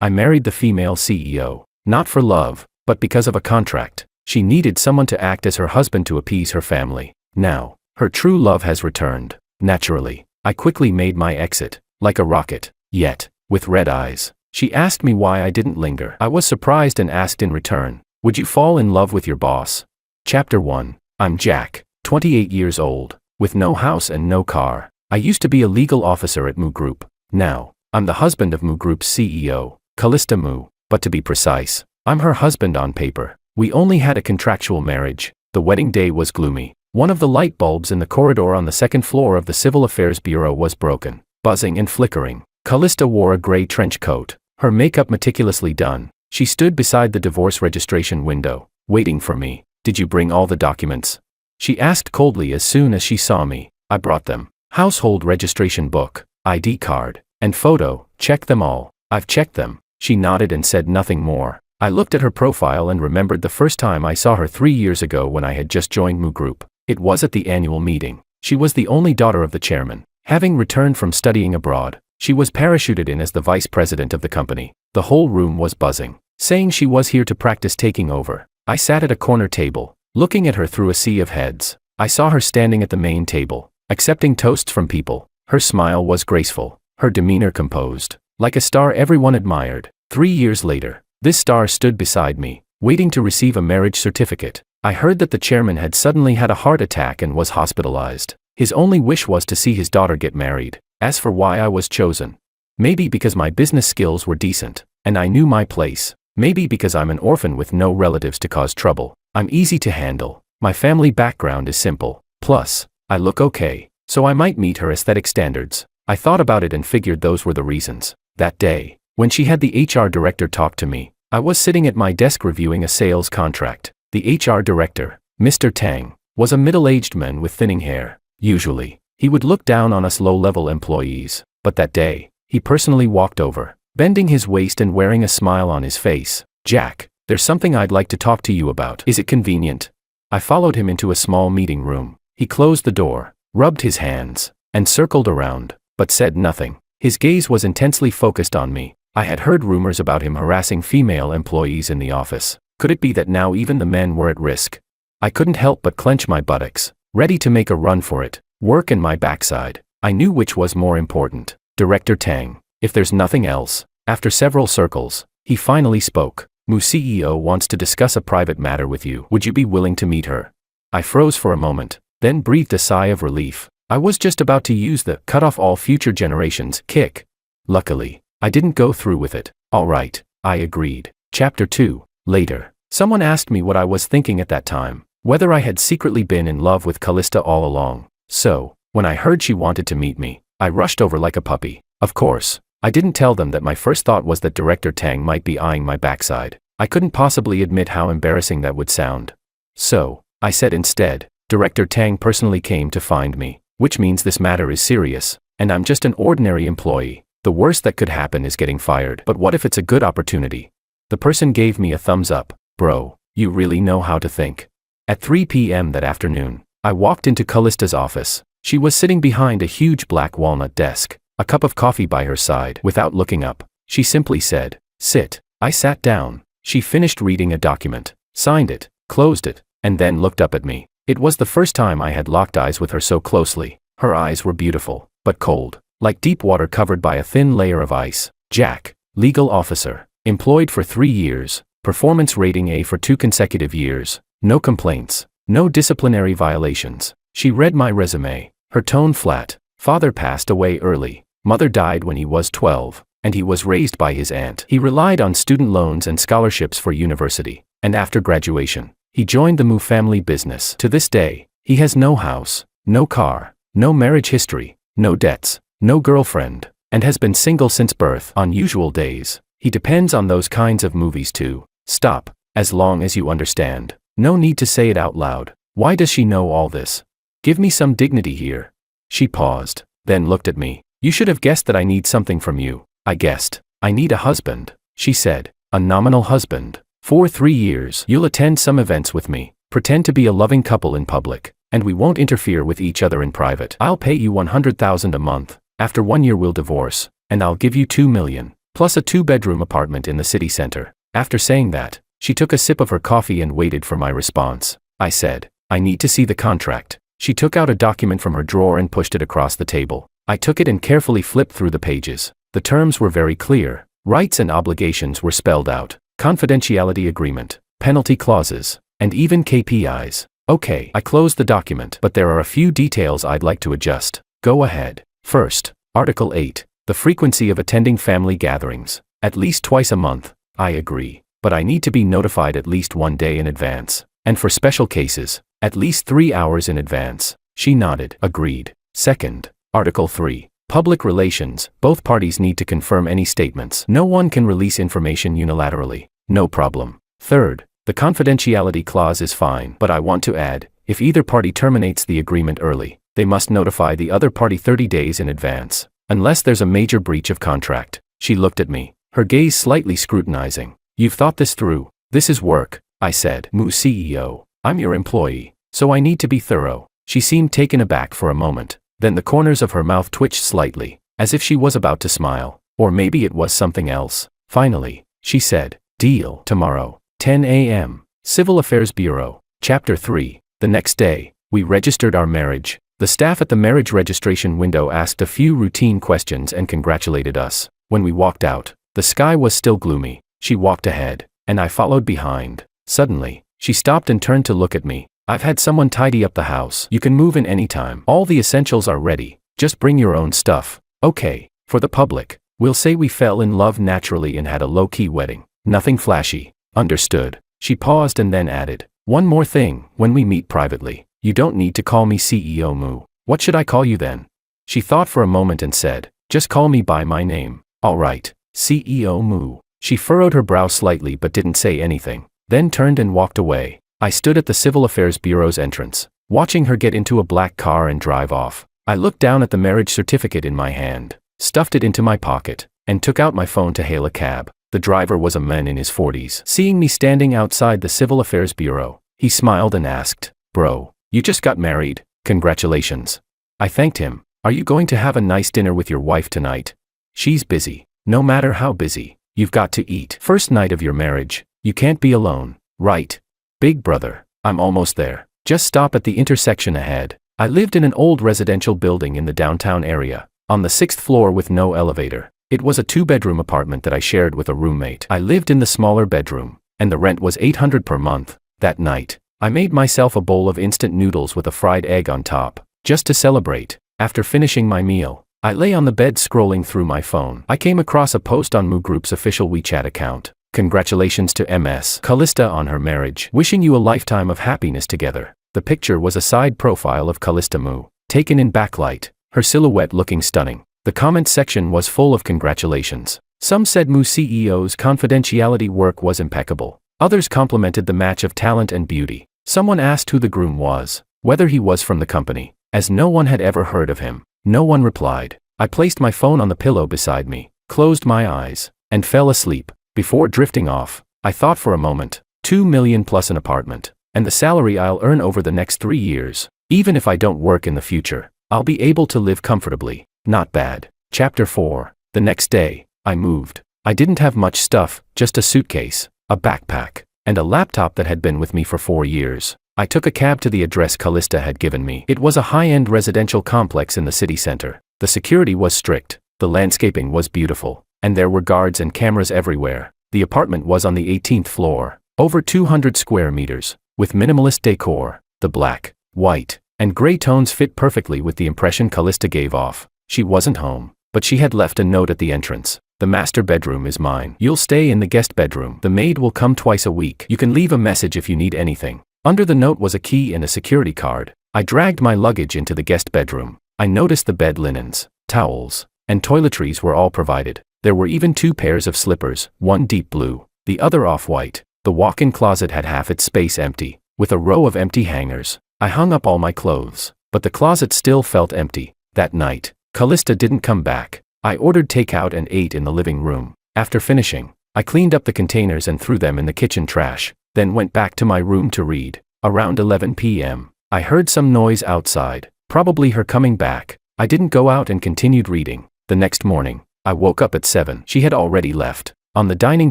I married the female CEO, not for love, but because of a contract. She needed someone to act as her husband to appease her family. Now, her true love has returned. Naturally, I quickly made my exit, like a rocket, yet, with red eyes. She asked me why I didn't linger. I was surprised and asked in return, would you fall in love with your boss? Chapter 1. I'm Jack, 28 years old, with no house and no car. I used to be a legal officer at Mu Group. Now, I'm the husband of Mu Group's CEO, Callista Mu, but to be precise, I'm her husband on paper. We only had a contractual marriage. The wedding day was gloomy. One of the light bulbs in the corridor on the second floor of the Civil Affairs Bureau was broken, buzzing and flickering. Callista wore a gray trench coat, her makeup meticulously done. She stood beside the divorce registration window, waiting for me. Did you bring all the documents? She asked coldly as soon as she saw me. I brought them. Household registration book, ID card, and photo, check them all. I've checked them. She nodded and said nothing more. I looked at her profile and remembered the first time I saw her 3 years ago when I had just joined Mu Group. It was at the annual meeting. She was the only daughter of the chairman. Having returned from studying abroad, she was parachuted in as the vice president of the company. The whole room was buzzing, saying she was here to practice taking over. I sat at a corner table, looking at her through a sea of heads. I saw her standing at the main table, accepting toasts from people. Her smile was graceful, her demeanor composed, like a star everyone admired. 3 years later, this star stood beside me, waiting to receive a marriage certificate. I heard that the chairman had suddenly had a heart attack and was hospitalized. His only wish was to see his daughter get married. As for why I was chosen, maybe because my business skills were decent, and I knew my place. Maybe because I'm an orphan with no relatives to cause trouble. I'm easy to handle. My family background is simple. Plus, I look okay, so I might meet her aesthetic standards. I thought about it and figured those were the reasons. That day, when she had the HR director talk to me, I was sitting at my desk reviewing a sales contract. The HR director, Mr. Tang, was a middle-aged man with thinning hair. Usually, he would look down on us low-level employees, but that day, he personally walked over, bending his waist and wearing a smile on his face. Jack, there's something I'd like to talk to you about. Is it convenient? I followed him into a small meeting room. He closed the door, rubbed his hands, and circled around, but said nothing. His gaze was intensely focused on me. I had heard rumors about him harassing female employees in the office. Could it be that now even the men were at risk? I couldn't help but clench my buttocks, ready to make a run for it. Work and my backside. I knew which was more important. Director Tang, if there's nothing else. After several circles, he finally spoke. Mu CEO wants to discuss a private matter with you. Would you be willing to meet her? I froze for a moment, then breathed a sigh of relief. I was just about to use the cut off all future generations kick. Luckily, I didn't go through with it. All right, I agreed. Chapter 2. Later, someone asked me what I was thinking at that time, whether I had secretly been in love with Callista all along. So, when I heard she wanted to meet me, I rushed over like a puppy. Of course, I didn't tell them that my first thought was that Director Tang might be eyeing my backside. I couldn't possibly admit how embarrassing that would sound. So, I said instead, Director Tang personally came to find me, which means this matter is serious, and I'm just an ordinary employee. The worst that could happen is getting fired. But what if it's a good opportunity? The person gave me a thumbs up. Bro, you really know how to think. At 3 p.m. that afternoon, I walked into Callista's office. She was sitting behind a huge black walnut desk, a cup of coffee by her side. Without looking up, she simply said, "Sit." I sat down. She finished reading a document, signed it, closed it, and then looked up at me. It was the first time I had locked eyes with her so closely. Her eyes were beautiful, but cold, like deep water covered by a thin layer of ice. Jack, legal officer, employed for 3 years, performance rating A for 2 consecutive years, no complaints, no disciplinary violations. She read my resume, her tone flat. Father passed away early, mother died when he was 12, and he was raised by his aunt. He relied on student loans and scholarships for university, and after graduation, he joined the Mu family business. To this day, he has no house, no car, no marriage history, no debts, no girlfriend, and has been single since birth. On usual days, he depends on those kinds of movies to stop, as long as you understand. No need to say it out loud. Why does she know all this? Give me some dignity here. She paused, then looked at me. You should have guessed that I need something from you. I guessed. I need a husband, she said. A nominal husband. For 3 years, you'll attend some events with me, pretend to be a loving couple in public, and we won't interfere with each other in private. I'll pay you $100,000 a month. After 1 year we'll divorce, and I'll give you $2 million, plus a 2-bedroom apartment in the city center. After saying that, she took a sip of her coffee and waited for my response. I said, I need to see the contract. She took out a document from her drawer and pushed it across the table. I took it and carefully flipped through the pages. The terms were very clear. Rights and obligations were spelled out. Confidentiality agreement, penalty clauses, and even KPIs. Okay, I closed the document, but there are a few details I'd like to adjust. Go ahead. First, Article 8, the frequency of attending family gatherings. At least twice a month. I agree, but I need to be notified at least 1 day in advance. And for special cases, at least 3 hours in advance. She nodded. Agreed. Second, Article 3, public relations. Both parties need to confirm any statements. No one can release information unilaterally. No problem. Third, the confidentiality clause is fine, but I want to add, if either party terminates the agreement early, they must notify the other party 30 days in advance, unless there's a major breach of contract. She looked at me, her gaze slightly scrutinizing. You've thought this through. This is work, I said. Moo CEO, I'm your employee, so I need to be thorough. She seemed taken aback for a moment, then the corners of her mouth twitched slightly, as if she was about to smile, or maybe it was something else. Finally, she said, deal. Tomorrow, 10 a.m., Civil Affairs Bureau. Chapter 3. The next day, we registered our marriage. The staff at the marriage registration window asked a few routine questions and congratulated us. When we walked out, the sky was still gloomy. She walked ahead, and I followed behind. Suddenly, she stopped and turned to look at me. I've had someone tidy up the house. You can move in any time. All the essentials are ready. Just bring your own stuff. Okay, for the public, we'll say we fell in love naturally and had a low-key wedding. Nothing flashy. Understood. She paused and then added, one more thing, when we meet privately, you don't need to call me CEO Moo. What should I call you then? She thought for a moment and said, just call me by my name. All right, CEO Moo. She furrowed her brow slightly but didn't say anything, then turned and walked away. I stood at the Civil Affairs Bureau's entrance, watching her get into a black car and drive off. I looked down at the marriage certificate in my hand, stuffed it into my pocket, and took out my phone to hail a cab. The driver was a man in his 40s. Seeing me standing outside the Civil Affairs Bureau, he smiled and asked, bro, you just got married, congratulations. I thanked him. Are you going to have a nice dinner with your wife tonight? She's busy. No matter how busy, you've got to eat. First night of your marriage, you can't be alone, right? Big brother, I'm almost there. Just stop at the intersection ahead. I lived in an old residential building in the downtown area, on the 6th floor with no elevator. It was a 2-bedroom apartment that I shared with a roommate. I lived in the smaller bedroom, and the rent was $800 per month. That night, I made myself a bowl of instant noodles with a fried egg on top, just to celebrate. After finishing my meal, I lay on the bed scrolling through my phone. I came across a post on Moo Group's official WeChat account. Congratulations to Ms. Callista on her marriage. Wishing you a lifetime of happiness together. The picture was a side profile of Callista Moo, taken in backlight, her silhouette looking stunning. The comment section was full of congratulations. Some said Moo CEO's confidentiality work was impeccable. Others complimented the match of talent and beauty. Someone asked who the groom was, whether he was from the company, as no one had ever heard of him. No one replied. I placed my phone on the pillow beside me, closed my eyes, and fell asleep. Before drifting off, I thought for a moment, $2 million plus an apartment, and the salary I'll earn over the next 3 years. Even if I don't work in the future, I'll be able to live comfortably. Not bad. Chapter 4. The next day, I moved. I didn't have much stuff, just a suitcase, a backpack, and a laptop that had been with me for 4 years. I took a cab to the address Callista had given me. It was a high-end residential complex in the city center. The security was strict, the landscaping was beautiful, and there were guards and cameras everywhere. The apartment was on the 18th floor, over 200 square meters, with minimalist decor. The black, white, and gray tones fit perfectly with the impression Callista gave off. She wasn't home, but she had left a note at the entrance. The master bedroom is mine. You'll stay in the guest bedroom. The maid will come twice a week. You can leave a message if you need anything. Under the note was a key and a security card. I dragged my luggage into the guest bedroom. I noticed the bed linens, towels, and toiletries were all provided. There were even 2 pairs of slippers, one deep blue, the other off-white. The walk-in closet had half its space empty, with a row of empty hangers. I hung up all my clothes, but the closet still felt empty. That night, Callista didn't come back. I ordered takeout and ate in the living room. After finishing, I cleaned up the containers and threw them in the kitchen trash, then went back to my room to read. Around 11 p.m., I heard some noise outside, probably her coming back. I didn't go out and continued reading. The next morning, I woke up at 7. She had already left. On the dining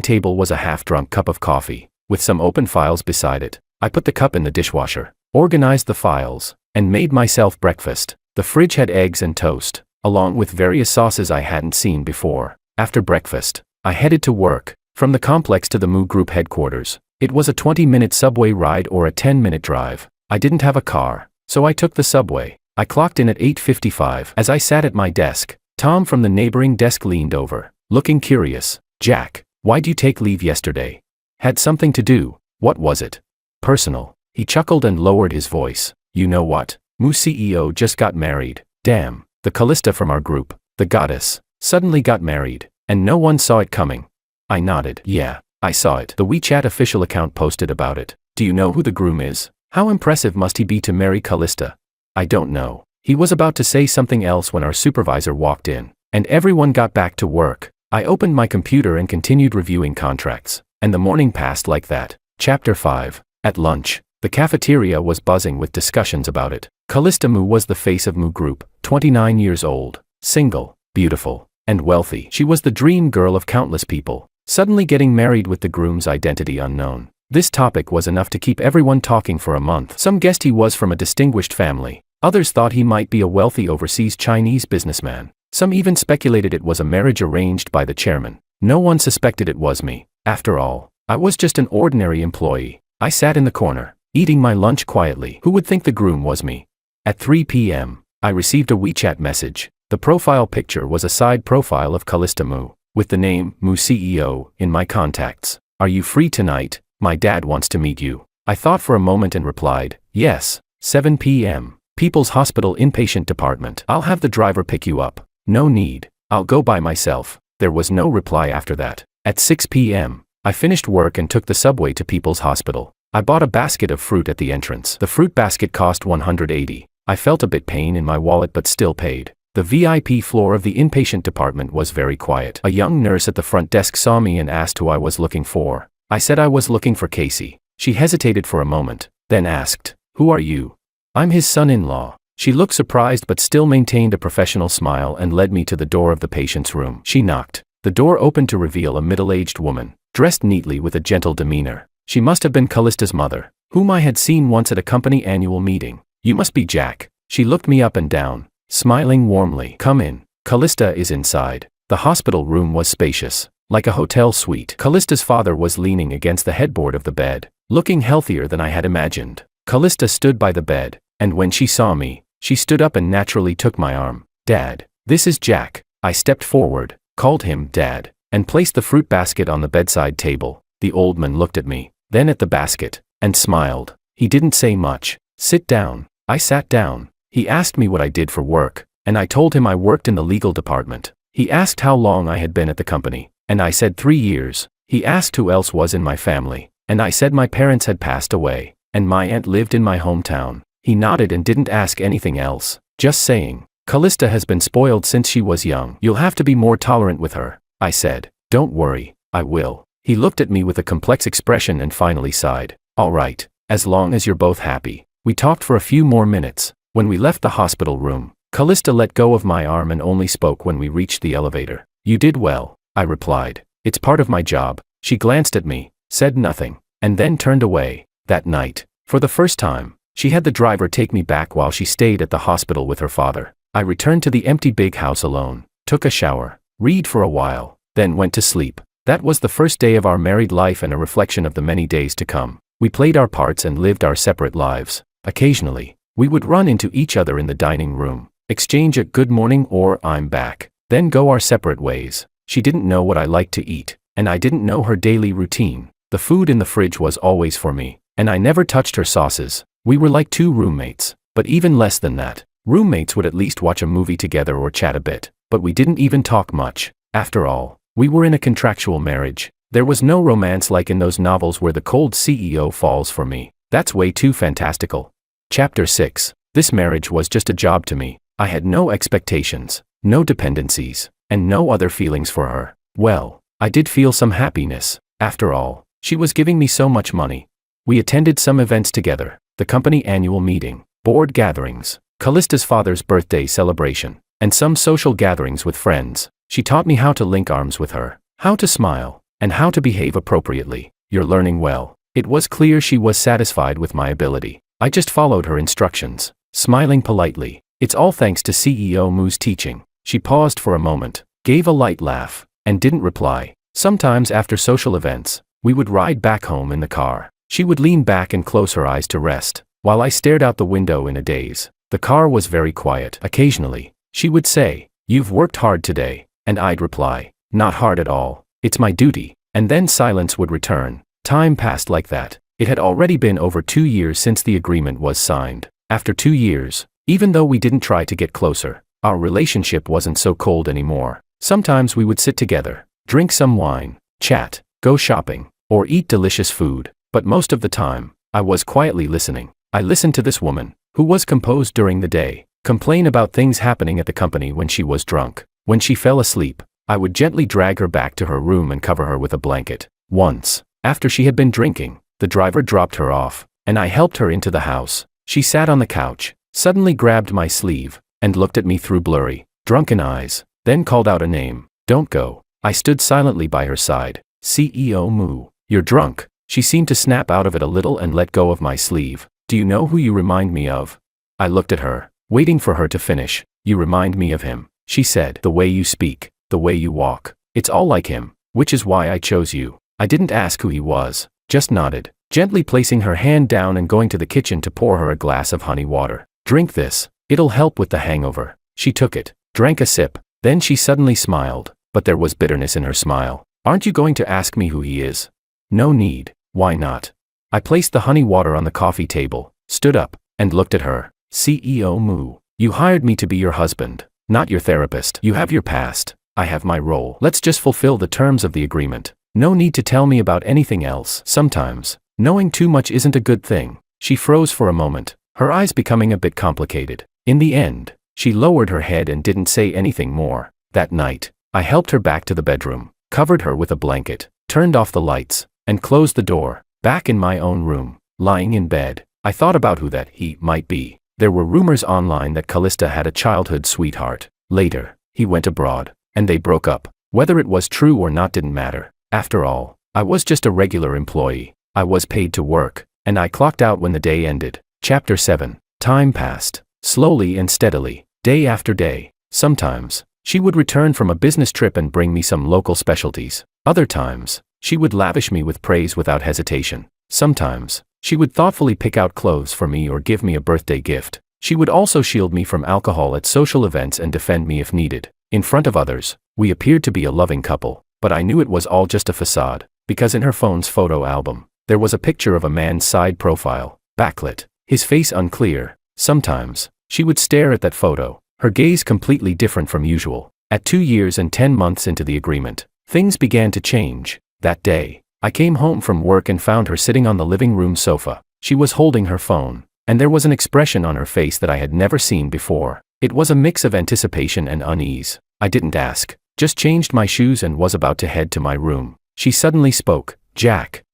table was a half-drunk cup of coffee, with some open files beside it. I put the cup in the dishwasher, organized the files, and made myself breakfast. The fridge had eggs and toast, along with various sauces I hadn't seen before. After breakfast, I headed to work. From the complex to the MU Group headquarters, it was a 20-minute subway ride or a 10-minute drive. I didn't have a car, so I took the subway. I clocked in at 8:55. As I sat at my desk, Tom from the neighboring desk leaned over, looking curious. "Jack, why'd you take leave yesterday?" "Had something to do." "What was it?" "Personal." He chuckled and lowered his voice. "You know what? MU CEO just got married. Damn, the Callista from our group, the goddess, suddenly got married, and no one saw it coming." I nodded. "Yeah, I saw it. The WeChat official account posted about it. Do you know who the groom is? How impressive must he be to marry Callista?" "I don't know." He was about to say something else when our supervisor walked in, and everyone got back to work. I opened my computer and continued reviewing contracts, and the morning passed like that. Chapter 5. At lunch, the cafeteria was buzzing with discussions about it. Callista MU was the face of MU Group, 29 years old, single, beautiful, and wealthy. She was the dream girl of countless people, suddenly getting married with the groom's identity unknown. This topic was enough to keep everyone talking for a month. Some guessed he was from a distinguished family. Others thought he might be a wealthy overseas Chinese businessman. Some even speculated it was a marriage arranged by the chairman. No one suspected it was me. After all, I was just an ordinary employee. I sat in the corner, eating my lunch quietly. Who would think the groom was me? At 3 p.m., I received a WeChat message. The profile picture was a side profile of Callista MU, with the name MU CEO in my contacts. "Are you free tonight? My dad wants to meet you." I thought for a moment and replied, "Yes, 7 p.m. People's Hospital Inpatient Department. I'll have the driver pick you up." "No need. I'll go by myself." There was no reply after that. At 6 p.m., I finished work and took the subway to People's Hospital. I bought a basket of fruit at the entrance. The fruit basket cost $180. I felt a bit pain in my wallet but still paid. The VIP floor of the inpatient department was very quiet. A young nurse at the front desk saw me and asked who I was looking for. I said I was looking for Casey. She hesitated for a moment, then asked, "Who are you?" "I'm his son-in-law." She looked surprised but still maintained a professional smile and led me to the door of the patient's room. She knocked. The door opened to reveal a middle-aged woman, dressed neatly with a gentle demeanor. She must have been Callista's mother, whom I had seen once at a company annual meeting. "You must be Jack." She looked me up and down, smiling warmly. "Come in. Callista is inside." The hospital room was spacious, like a hotel suite. Callista's father was leaning against the headboard of the bed, looking healthier than I had imagined. Callista stood by the bed, and when she saw me, she stood up and naturally took my arm. "Dad, this is Jack." I stepped forward, called him Dad, and placed the fruit basket on the bedside table. The old man looked at me, then at the basket, and smiled. He didn't say much. "Sit down." I sat down. He asked me what I did for work, and I told him I worked in the legal department. He asked how long I had been at the company, and I said 3 years. He asked who else was in my family, and I said my parents had passed away, and my aunt lived in my hometown. He nodded and didn't ask anything else, just saying, "Callista has been spoiled since she was young. You'll have to be more tolerant with her." I said, "Don't worry, I will." He looked at me with a complex expression and finally sighed. "All right, as long as you're both happy." We talked for a few more minutes. When we left the hospital room, Callista let go of my arm and only spoke when we reached the elevator. "You did well," I replied. "It's part of my job." She glanced at me, said nothing, and then turned away. That night, for the first time, she had the driver take me back while she stayed at the hospital with her father. I returned to the empty big house alone, took a shower, read for a while, then went to sleep. That was the first day of our married life and a reflection of the many days to come. We played our parts and lived our separate lives. Occasionally, we would run into each other in the dining room, exchange a "good morning" or "I'm back," then go our separate ways. She didn't know what I liked to eat, and I didn't know her daily routine. The food in the fridge was always for me, and I never touched her sauces. We were like two roommates, but even less than that. Roommates would at least watch a movie together or chat a bit, but we didn't even talk much. After all, we were in a contractual marriage. There was no romance like in those novels where the cold CEO falls for me. That's way too fantastical. Chapter 6. This marriage was just a job to me. I had no expectations, no dependencies, and no other feelings for her. Well, I did feel some happiness. After all, she was giving me so much money. We attended some events together, the company annual meeting, board gatherings, Callista's father's birthday celebration, and some social gatherings with friends. She taught me how to link arms with her, how to smile, and how to behave appropriately. You're learning well. It was clear she was satisfied with my ability. I just followed her instructions, smiling politely. It's all thanks to CEO Mu's teaching. She paused for a moment, gave a light laugh, and didn't reply. Sometimes after social events, we would ride back home in the car. She would lean back and close her eyes to rest, while I stared out the window in a daze. The car was very quiet. Occasionally, she would say, "You've worked hard today," and I'd reply, "Not hard at all. It's my duty." And then silence would return. Time passed like that. It had already been over 2 years since the agreement was signed. After 2 years, even though we didn't try to get closer, our relationship wasn't so cold anymore. Sometimes we would sit together, drink some wine, chat, go shopping, or eat delicious food. But most of the time, I was quietly listening. I listened to this woman, who was composed during the day, complain about things happening at the company when she was drunk. When she fell asleep, I would gently drag her back to her room and cover her with a blanket. Once, after she had been drinking, the driver dropped her off, and I helped her into the house. She sat on the couch, suddenly grabbed my sleeve, and looked at me through blurry, drunken eyes, then called out a name. "Don't go." I stood silently by her side. "CEO Mu, you're drunk." She seemed to snap out of it a little and let go of my sleeve. "Do you know who you remind me of?" I looked at her, waiting for her to finish. "You remind me of him," she said. "The way you speak, the way you walk. It's all like him, which is why I chose you." I didn't ask who he was, just nodded, gently placing her hand down and going to the kitchen to pour her a glass of honey water. "Drink this, it'll help with the hangover." She took it, drank a sip, then she suddenly smiled, but there was bitterness in her smile. "Aren't you going to ask me who he is?" "No need. Why not?" I placed the honey water on the coffee table, stood up, and looked at her. "CEO Mu, you hired me to be your husband, not your therapist. You have your past, I have my role. Let's just fulfill the terms of the agreement. No need to tell me about anything else." Sometimes, knowing too much isn't a good thing. She froze for a moment, her eyes becoming a bit complicated. In the end, she lowered her head and didn't say anything more. That night, I helped her back to the bedroom, covered her with a blanket, turned off the lights, and closed the door. Back in my own room, lying in bed, I thought about who that he might be. There were rumors online that Callista had a childhood sweetheart. Later, he went abroad, and they broke up. Whether it was true or not didn't matter. After all, I was just a regular employee. I was paid to work, and I clocked out when the day ended. Chapter 7. Time passed, slowly and steadily, day after day. Sometimes, she would return from a business trip and bring me some local specialties. Other times, she would lavish me with praise without hesitation. Sometimes, she would thoughtfully pick out clothes for me or give me a birthday gift. She would also shield me from alcohol at social events and defend me if needed. In front of others, we appeared to be a loving couple, but I knew it was all just a facade, because in her phone's photo album, there was a picture of a man's side profile, backlit, his face unclear. Sometimes, she would stare at that photo, her gaze completely different from usual. At 2 years and 10 months into the agreement, things began to change. That day, I came home from work and found her sitting on the living room sofa. She was holding her phone, and there was an expression on her face that I had never seen before. It was a mix of anticipation and unease. I didn't ask, just changed my shoes and was about to head to my room. She suddenly spoke. "Jack."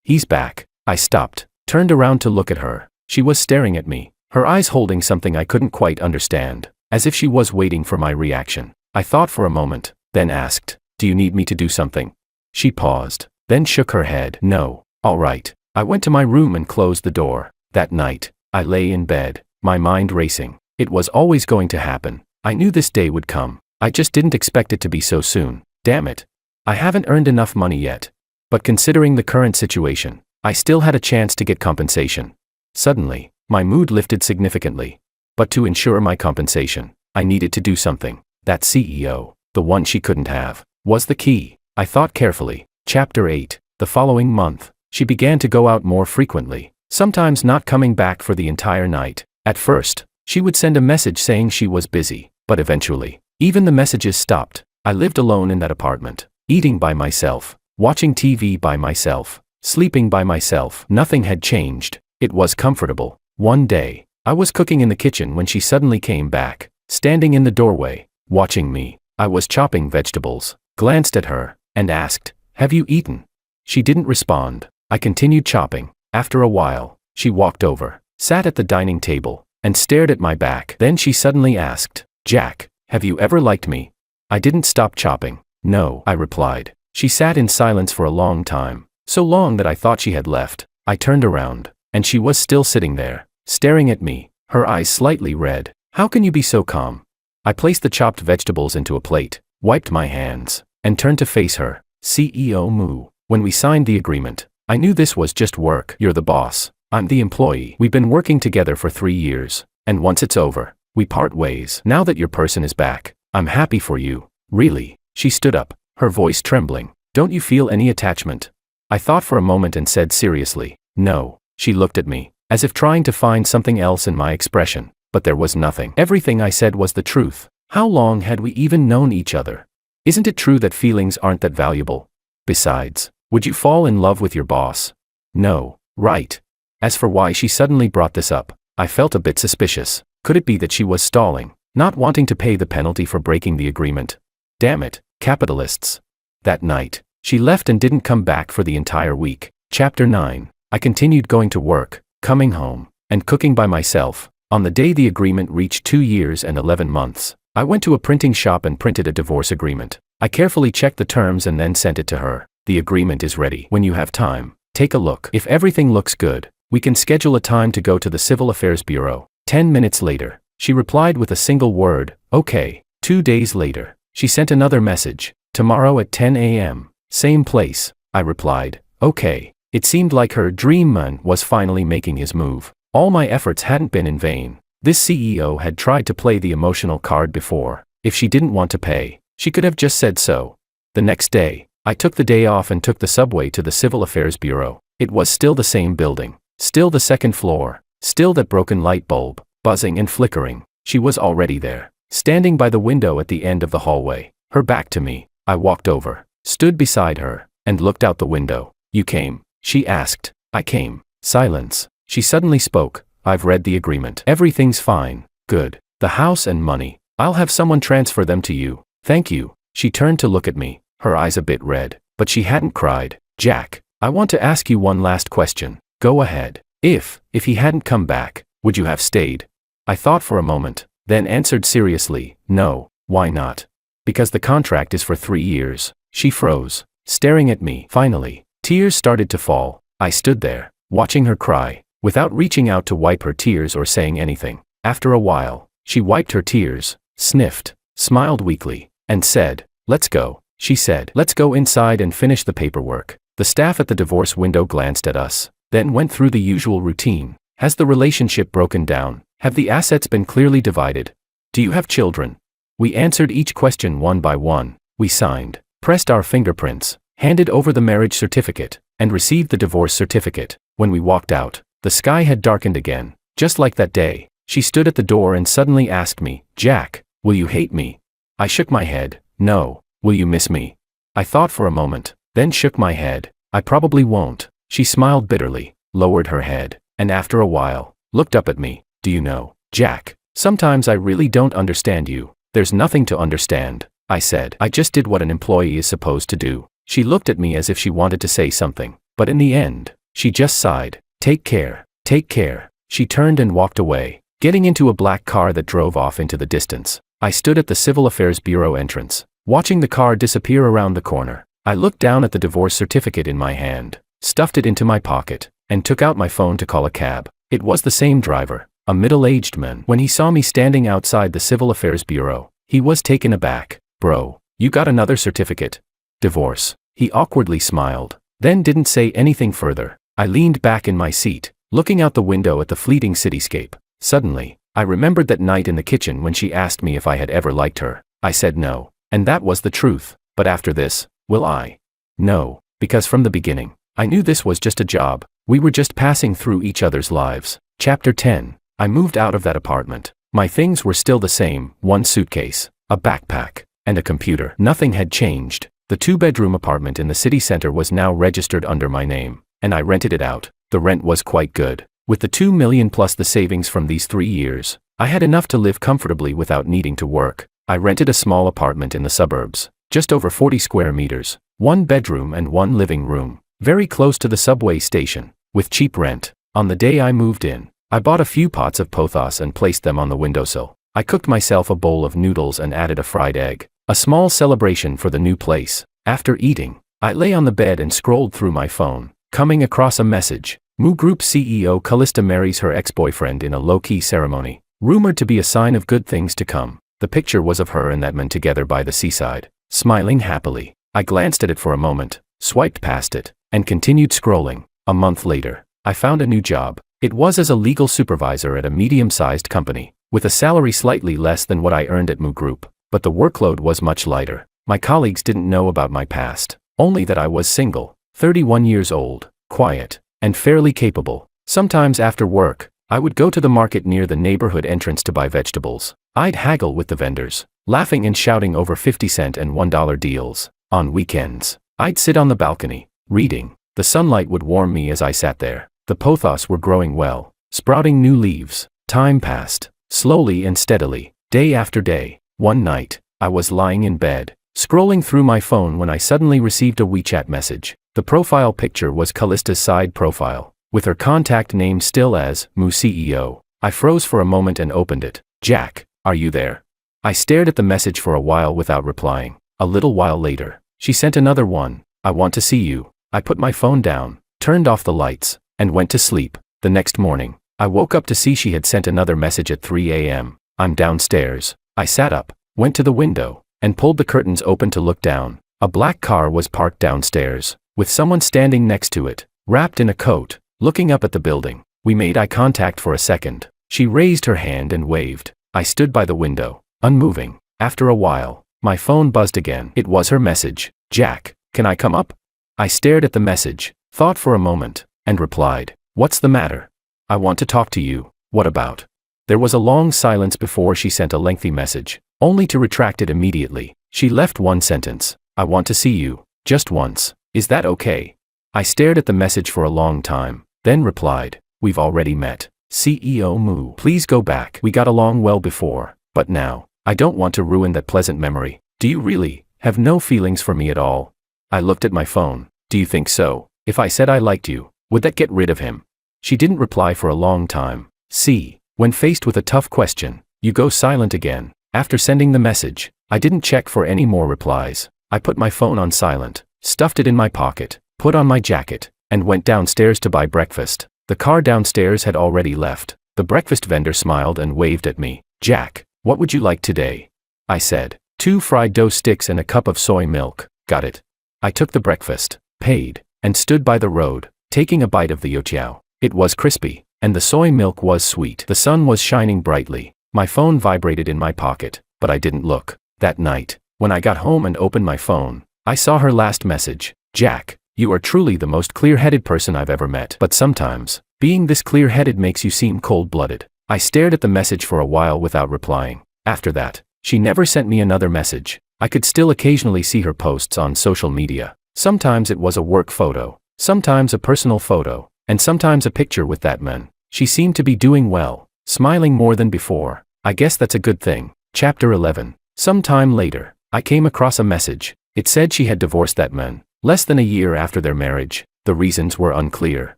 He's back." I stopped, turned around to look at her. She was staring at me, her eyes holding something I couldn't quite understand, as if she was waiting for my reaction. I thought for a moment, then asked, "Do you need me to do something?" She paused, then shook her head. "No, all right." I went to my room and closed the door. That night, I lay in bed, my mind racing. It was always going to happen. I knew this day would come. I just didn't expect it to be so soon. Damn it. I haven't earned enough money yet. But considering the current situation, I still had a chance to get compensation. Suddenly, my mood lifted significantly. But to ensure my compensation, I needed to do something. That CEO, the one she couldn't have, was the key. I thought carefully. Chapter 8. The following month, she began to go out more frequently, sometimes not coming back for the entire night. At first, she would send a message saying she was busy, but eventually, even the messages stopped. I lived alone in that apartment, eating by myself, watching TV by myself, sleeping by myself. Nothing had changed. It was comfortable. One day, I was cooking in the kitchen when she suddenly came back, standing in the doorway, watching me. I was chopping vegetables, glanced at her, and asked, "Have you eaten?" She didn't respond. I continued chopping. After a while, she walked over, sat at the dining table, and stared at my back. Then she suddenly asked, "Jack, have you ever liked me?" I didn't stop chopping. No, I replied. She sat in silence for a long time, so long that I thought she had left. I turned around, and she was still sitting there, staring at me, her eyes slightly red. How can you be so calm? I placed the chopped vegetables into a plate, wiped my hands, and turned to face her. CEO Moo, when we signed the agreement, I knew this was just work. You're the boss. I'm the employee. We've been working together for 3 years, and once it's over, we part ways. Now that your person is back, I'm happy for you. Really? She stood up, her voice trembling. Don't you feel any attachment? I thought for a moment and said seriously, no. She looked at me, as if trying to find something else in my expression, but there was nothing. Everything I said was the truth. How long had we even known each other? Isn't it true that feelings aren't that valuable? Besides, would you fall in love with your boss? No, right. As for why she suddenly brought this up, I felt a bit suspicious. Could it be that she was stalling, not wanting to pay the penalty for breaking the agreement? Damn it, capitalists. That night, she left and didn't come back for the entire week. Chapter 9. I continued going to work, coming home, and cooking by myself. On the day the agreement reached 2 years and 11 months, I went to a printing shop and printed a divorce agreement. I carefully checked the terms and then sent it to her. The agreement is ready. When you have time, take a look. If everything looks good, we can schedule a time to go to the Civil Affairs Bureau. 10 minutes later, she replied with a single word, okay. 2 days later, she sent another message, tomorrow at 10 a.m., same place. I replied, okay. It seemed like her dream man was finally making his move. All my efforts hadn't been in vain. This CEO had tried to play the emotional card before. If she didn't want to pay, she could have just said so. The next day, I took the day off and took the subway to the Civil Affairs Bureau. It was still the same building. Still the second floor, still that broken light bulb, buzzing and flickering. She was already there, standing by the window at the end of the hallway, her back to me. I walked over, stood beside her, and looked out the window. You came? She asked. I came. Silence. She suddenly spoke. I've read the agreement. Everything's fine. Good. The house and money. I'll have someone transfer them to you. Thank you. She turned to look at me, her eyes a bit red, but she hadn't cried. Jack, I want to ask you one last question. Go ahead. If he hadn't come back, would you have stayed? I thought for a moment, then answered seriously, no. Why not? Because the contract is for 3 years. She froze, staring at me. Finally, tears started to fall. I stood there, watching her cry, without reaching out to wipe her tears or saying anything. After a while, she wiped her tears, sniffed, smiled weakly, and said, let's go. She said, let's go inside and finish the paperwork. The staff at the divorce window glanced at us, then went through the usual routine. Has the relationship broken down? Have the assets been clearly divided? Do you have children? We answered each question one by one. We signed, pressed our fingerprints, handed over the marriage certificate, and received the divorce certificate. When we walked out, the sky had darkened again, just like that day. She stood at the door and suddenly asked me, Jack, will you hate me? I shook my head. No. Will you miss me? I thought for a moment, then shook my head. I probably won't. She smiled bitterly, lowered her head, and after a while, looked up at me. Do you know, Jack, sometimes I really don't understand you. There's nothing to understand, I said. I just did what an employee is supposed to do. She looked at me as if she wanted to say something, but in the end, she just sighed. Take care, take care. She turned and walked away, getting into a black car that drove off into the distance. I stood at the Civil Affairs Bureau entrance, watching the car disappear around the corner. I looked down at the divorce certificate in my hand, stuffed it into my pocket, and took out my phone to call a cab. It was the same driver, a middle-aged man. When he saw me standing outside the Civil Affairs Bureau, he was taken aback. Bro, you got another certificate? Divorce. He awkwardly smiled, then didn't say anything further. I leaned back in my seat, looking out the window at the fleeting cityscape. Suddenly, I remembered that night in the kitchen when she asked me if I had ever liked her. I said no, and that was the truth. But after this, will I? No, because from the beginning, I knew this was just a job. We were just passing through each other's lives. Chapter 10. I moved out of that apartment. My things were still the same, one suitcase, a backpack, and a computer. Nothing had changed. The 2-bedroom apartment in the city center was now registered under my name, and I rented it out. The rent was quite good. With the $2 million plus the savings from these 3 years, I had enough to live comfortably without needing to work. I rented a small apartment in the suburbs, just over 40 square meters, 1 bedroom and 1 living room, very close to the subway station, with cheap rent. On the day I moved in, I bought a few pots of pothos and placed them on the windowsill. I cooked myself a bowl of noodles and added a fried egg, A small celebration for the new place. After eating, I lay on the bed and scrolled through my phone, coming across a message. Moo Group CEO Callista marries her ex-boyfriend in a low-key ceremony, rumored to be a sign of good things to come. The picture was of her and that man together by the seaside, smiling happily. I glanced at it for a moment, swiped past it, and continued scrolling. A month later, I found a new job. It was as a legal supervisor at a medium-sized company, with a salary slightly less than what I earned at Moo Group, but the workload was much lighter. My colleagues didn't know about my past, only that I was single, 31 years old, quiet, and fairly capable. Sometimes after work, I would go to the market near the neighborhood entrance to buy vegetables. I'd haggle with the vendors, laughing and shouting over 50-cent and $1 deals. On weekends, I'd sit on the balcony, reading. The sunlight would warm me as I sat there. The pothos were growing well, sprouting new leaves. Time passed, slowly and steadily, day after day. One night, I was lying in bed, scrolling through my phone when I suddenly received a WeChat message. The profile picture was Callista's side profile, with her contact name still as Moo CEO. I froze for a moment and opened it. "Jack, are you there?" I stared at the message for a while without replying. A little while later, she sent another one. "I want to see you." I put my phone down, turned off the lights, and went to sleep. The next morning, I woke up to see she had sent another message at 3 a.m. I'm downstairs. I sat up, went to the window, and pulled the curtains open to look down. A black car was parked downstairs, with someone standing next to it, wrapped in a coat, looking up at the building. We made eye contact for a second. She raised her hand and waved. I stood by the window, unmoving. After a while, my phone buzzed again. It was her message. "Jack, can I come up?" I stared at the message, thought for a moment, and replied, "What's the matter?" "I want to talk to you." "What about?" There was a long silence before she sent a lengthy message, only to retract it immediately. She left one sentence. "I want to see you, just once. Is that okay?" I stared at the message for a long time, then replied, "We've already met. CEO Moo. Please go back. We got along well before, but now, I don't want to ruin that pleasant memory." "Do you really have no feelings for me at all?" I looked at my phone. "Do you think so? If I said I liked you, would that get rid of him?" She didn't reply for a long time. See, when faced with a tough question, you go silent again. After sending the message, I didn't check for any more replies. I put my phone on silent, stuffed it in my pocket, put on my jacket, and went downstairs to buy breakfast. The car downstairs had already left. The breakfast vendor smiled and waved at me. "Jack, what would you like today?" I said, "2 fried dough sticks and a cup of soy milk." "Got it." I took the breakfast, paid, and stood by the road, taking a bite of the youtiao. It was crispy, and the soy milk was sweet. The sun was shining brightly. My phone vibrated in my pocket, but I didn't look. That night, when I got home and opened my phone, I saw her last message. "Jack, you are truly the most clear-headed person I've ever met. But sometimes, being this clear-headed makes you seem cold-blooded." I stared at the message for a while without replying. After that, she never sent me another message. I could still occasionally see her posts on social media. Sometimes it was a work photo, sometimes a personal photo, and sometimes a picture with that man. She seemed to be doing well, smiling more than before. I guess that's a good thing. Chapter 11. Some time later, I came across a message. It said she had divorced that man, less than a year after their marriage. The reasons were unclear,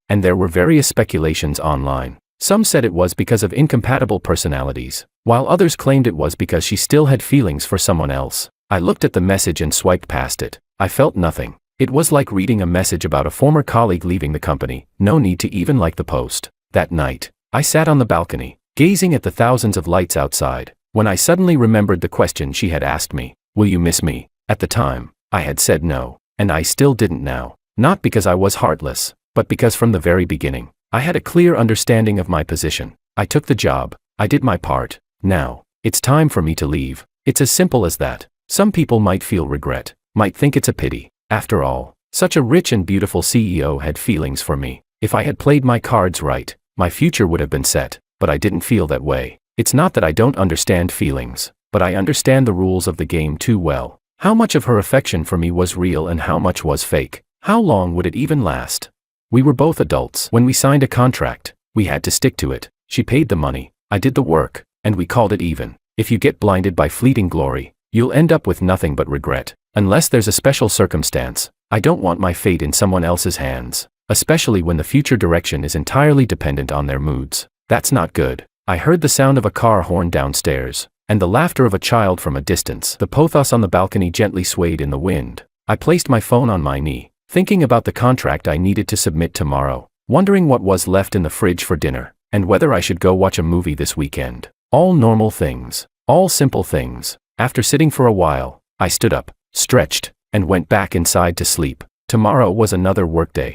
and there were various speculations online. Some said it was because of incompatible personalities, while others claimed it was because she still had feelings for someone else. I looked at the message and swiped past it. I felt nothing. It was like reading a message about a former colleague leaving the company. No need to even like the post. That night, I sat on the balcony, gazing at the thousands of lights outside, when I suddenly remembered the question she had asked me. "Will you miss me?" At the time, I had said no, and I still didn't now. Not because I was heartless, but because from the very beginning, I had a clear understanding of my position. I took the job. I did my part. Now, it's time for me to leave. It's as simple as that. Some people might feel regret, might think it's a pity. After all, such a rich and beautiful CEO had feelings for me. If I had played my cards right, my future would have been set, but I didn't feel that way. It's not that I don't understand feelings, but I understand the rules of the game too well. How much of her affection for me was real and how much was fake? How long would it even last? We were both adults. When we signed a contract, we had to stick to it. She paid the money, I did the work, and we called it even. If you get blinded by fleeting glory, you'll end up with nothing but regret. Unless there's a special circumstance, I don't want my fate in someone else's hands, especially when the future direction is entirely dependent on their moods. That's not good. I heard the sound of a car horn downstairs, and the laughter of a child from a distance. The pothos on the balcony gently swayed in the wind. I placed my phone on my knee, thinking about the contract I needed to submit tomorrow, wondering what was left in the fridge for dinner, and whether I should go watch a movie this weekend. All normal things. All simple things. After sitting for a while, I stood up, stretched, and went back inside to sleep. Tomorrow was another workday.